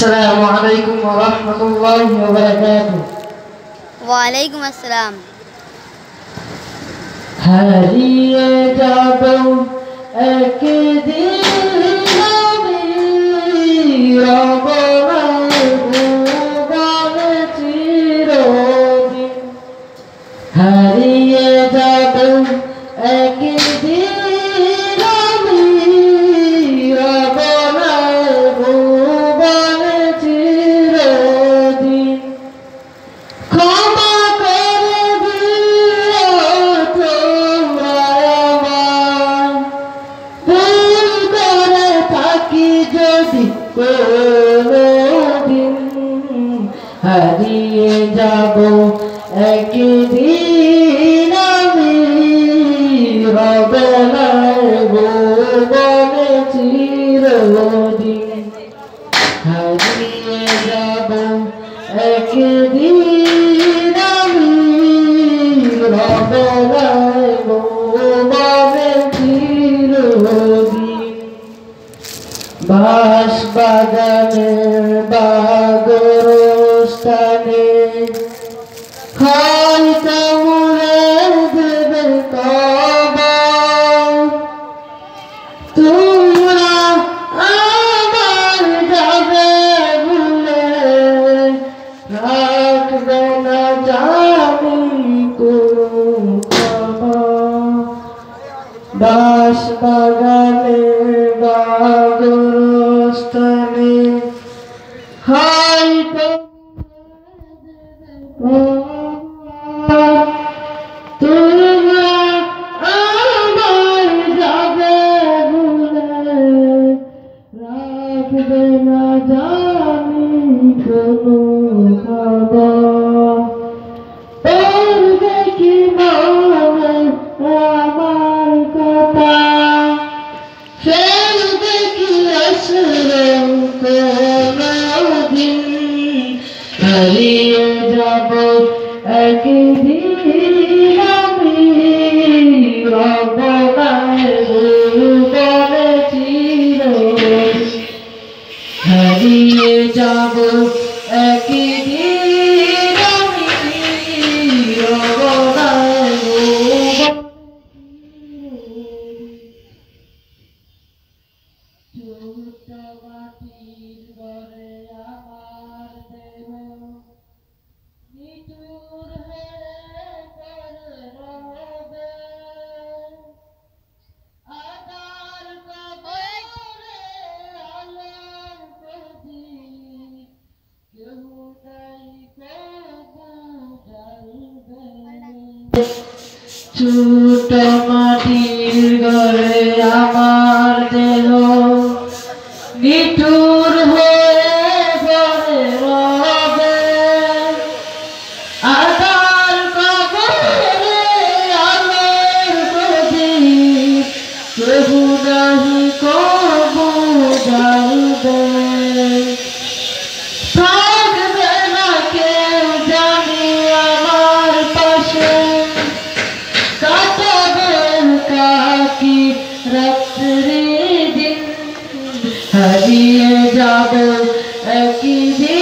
السلام عليكم ورحمة الله وبركاته. وعليكم السلام. হারিয়ে যাব একদিন আমি রব না ভুবনে চিরদিন। হারিয়ে যাব একদিন আমি রব না ভুবনে চিরদিন। ক্ষমা করে দিও তোমরা আমায়, ভুল করে থাকি যদি কোনোদিন। হারিয়ে যাব একদিন আমি রব না ভুবনে চিরদিন। হারিয়ে যাব একদিন আমি রব না ভুবনে চিরদিন। বাঁশ বাগানের বাগরস্থানে হয়তো মুড়ে দেবে কবর। তোমরা আমার যাবে ভুলে, রাখবে না জানি কোনো খবর। বাঁশ বাগানের বাগরস্থানে হয়তো তোমরা আমার যাবে ভুলে, রাখবে না জানি কোনো খবর। পড়বে কি মনে আমার কথা, ফেলবে কি আসবে কোনোদিন। হারিয়ে যাব একদিন আমি রব না ভুবনে চিরদিন। হারিয়ে যাব একদিন আমি রব না ভুবনে চিরদিন। ছোট মাটির ঘরে আমার দেহ নিঠুর হয়ে পড়ে রবে, আধার কবরে আলোর প্রদীপ কেউ নাই কবু জ্বালবে। ছোট মাটির ঘরে আমার দেহ নিঠুর হয়ে পড়ে রবে, আধার কবরে আলোর প্রদীপ কেউ নাহি কবু জ্বালবে। থাকবে না কেউ জানি আমার পাশে, কাটাবে কাকি রাত্রি দিন। হারিয়ে যাব একদিন